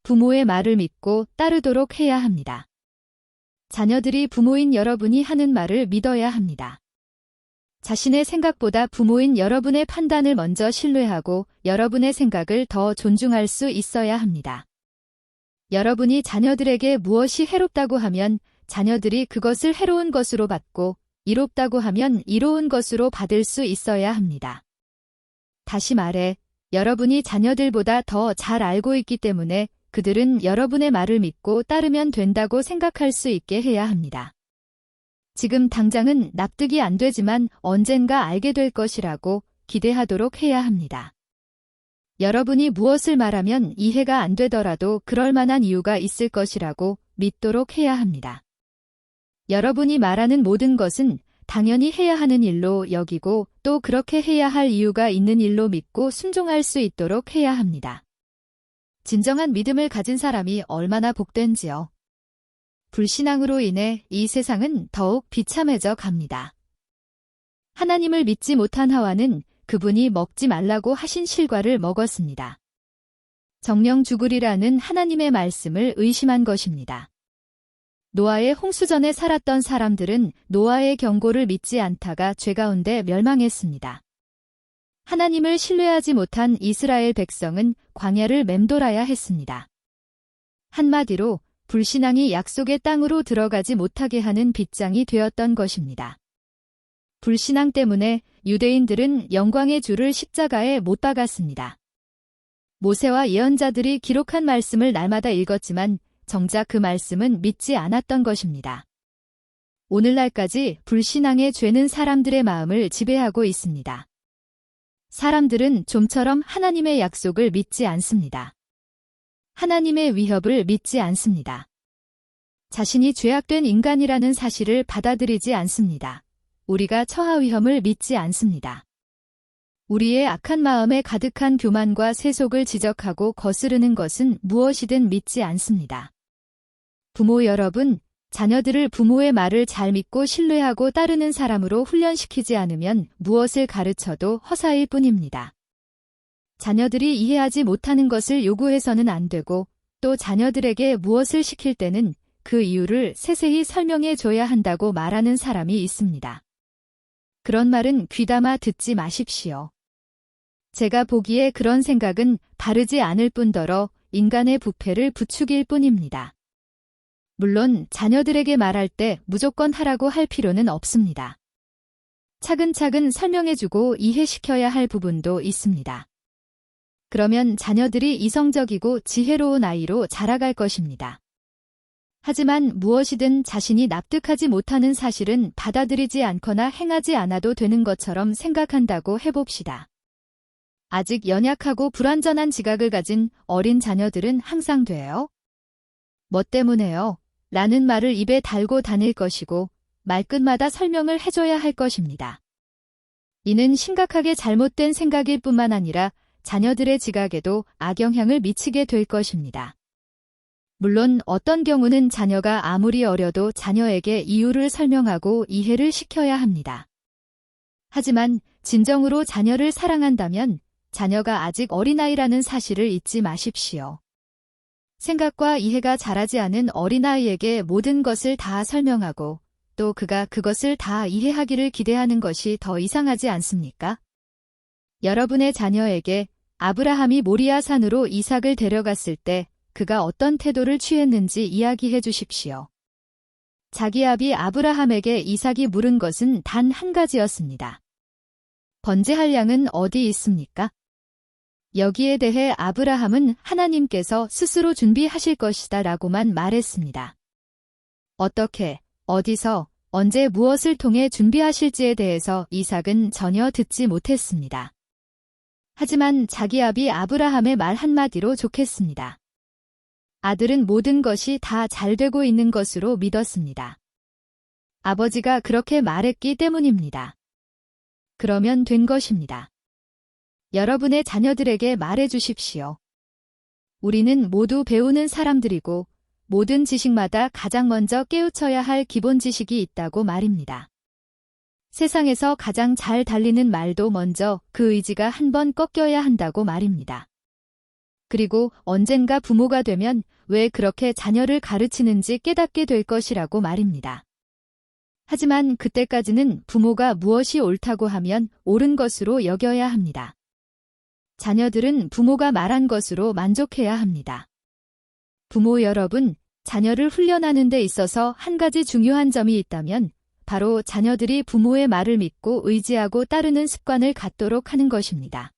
부모의 말을 믿고 따르도록 해야 합니다. 자녀들이 부모인 여러분이 하는 말을 믿어야 합니다. 자신의 생각보다 부모인 여러분의 판단을 먼저 신뢰하고 여러분의 생각을 더 존중할 수 있어야 합니다. 여러분이 자녀들에게 무엇이 해롭다고 하면 자녀들이 그것을 해로운 것으로 받고 이롭다고 하면 이로운 것으로 받을 수 있어야 합니다. 다시 말해, 여러분이 자녀들보다 더 잘 알고 있기 때문에 그들은 여러분의 말을 믿고 따르면 된다고 생각할 수 있게 해야 합니다. 지금 당장은 납득이 안 되지만 언젠가 알게 될 것이라고 기대하도록 해야 합니다. 여러분이 무엇을 말하면 이해가 안 되더라도 그럴 만한 이유가 있을 것이라고 믿도록 해야 합니다. 여러분이 말하는 모든 것은 당연히 해야 하는 일로 여기고 또 그렇게 해야 할 이유가 있는 일로 믿고 순종할 수 있도록 해야 합니다. 진정한 믿음을 가진 사람이 얼마나 복된지요. 불신앙으로 인해 이 세상은 더욱 비참해져 갑니다. 하나님을 믿지 못한 하와는 그분이 먹지 말라고 하신 실과를 먹었습니다. 정령 죽으리라는 하나님의 말씀을 의심한 것입니다. 노아의 홍수전에 살았던 사람들은 노아의 경고를 믿지 않다가 죄 가운데 멸망했습니다. 하나님을 신뢰하지 못한 이스라엘 백성은 광야를 맴돌아야 했습니다. 한마디로 불신앙이 약속의 땅으로 들어가지 못하게 하는 빗장이 되었던 것입니다. 불신앙 때문에 유대인들은 영광의 주를 십자가에 못 박았습니다. 모세와 예언자들이 기록한 말씀을 날마다 읽었지만 정작 그 말씀은 믿지 않았던 것입니다. 오늘날까지 불신앙의 죄는 사람들의 마음을 지배하고 있습니다. 사람들은 좀처럼 하나님의 약속을 믿지 않습니다. 하나님의 위협을 믿지 않습니다. 자신이 죄악된 인간이라는 사실을 받아들이지 않습니다. 우리가 처할 위험을 믿지 않습니다. 우리의 악한 마음에 가득한 교만과 세속을 지적하고 거스르는 것은 무엇이든 믿지 않습니다. 부모 여러분, 자녀들을 부모의 말을 잘 믿고 신뢰하고 따르는 사람으로 훈련시키지 않으면 무엇을 가르쳐도 허사일 뿐입니다. 자녀들이 이해하지 못하는 것을 요구해서는 안 되고 또 자녀들에게 무엇을 시킬 때는 그 이유를 세세히 설명해 줘야 한다고 말하는 사람이 있습니다. 그런 말은 귀담아 듣지 마십시오. 제가 보기에 그런 생각은 바르지 않을 뿐더러 인간의 부패를 부추길 뿐입니다. 물론 자녀들에게 말할 때 무조건 하라고 할 필요는 없습니다. 차근차근 설명해주고 이해시켜야 할 부분도 있습니다. 그러면 자녀들이 이성적이고 지혜로운 아이로 자라갈 것입니다. 하지만 무엇이든 자신이 납득하지 못하는 사실은 받아들이지 않거나 행하지 않아도 되는 것처럼 생각한다고 해봅시다. 아직 연약하고 불완전한 지각을 가진 어린 자녀들은 항상 돼요. 뭐 때문에요? 라는 말을 입에 달고 다닐 것이고 말끝마다 설명을 해줘야 할 것입니다. 이는 심각하게 잘못된 생각일 뿐만 아니라 자녀들의 지각에도 악영향을 미치게 될 것입니다. 물론 어떤 경우는 자녀가 아무리 어려도 자녀에게 이유를 설명하고 이해를 시켜야 합니다. 하지만 진정으로 자녀를 사랑한다면 자녀가 아직 어린아이라는 사실을 잊지 마십시오. 생각과 이해가 자라지 않은 어린아이에게 모든 것을 다 설명하고 또 그가 그것을 다 이해하기를 기대하는 것이 더 이상하지 않습니까? 여러분의 자녀에게 아브라함이 모리아 산으로 이삭을 데려갔을 때 그가 어떤 태도를 취했는지 이야기해 주십시오. 자기 아비 아브라함에게 이삭이 물은 것은 단 한 가지였습니다. 번제할 양은 어디 있습니까? 여기에 대해 아브라함은 하나님께서 스스로 준비하실 것이다 라고만 말했습니다. 어떻게, 어디서, 언제 무엇을 통해 준비하실지에 대해서 이삭은 전혀 듣지 못했습니다. 하지만 자기 아비 아브라함의 말 한마디로 좋겠습니다. 아들은 모든 것이 다 잘 되고 있는 것으로 믿었습니다. 아버지가 그렇게 말했기 때문입니다. 그러면 된 것입니다. 여러분의 자녀들에게 말해 주십시오. 우리는 모두 배우는 사람들이고 모든 지식마다 가장 먼저 깨우쳐야 할 기본 지식이 있다고 말입니다. 세상에서 가장 잘 달리는 말도 먼저 그 의지가 한번 꺾여야 한다고 말입니다. 그리고 언젠가 부모가 되면 왜 그렇게 자녀를 가르치는지 깨닫게 될 것이라고 말입니다. 하지만 그때까지는 부모가 무엇이 옳다고 하면 옳은 것으로 여겨야 합니다. 자녀들은 부모가 말한 것으로 만족해야 합니다. 부모 여러분, 자녀를 훈련하는 데 있어서 한 가지 중요한 점이 있다면 바로 자녀들이 부모의 말을 믿고 의지하고 따르는 습관을 갖도록 하는 것입니다.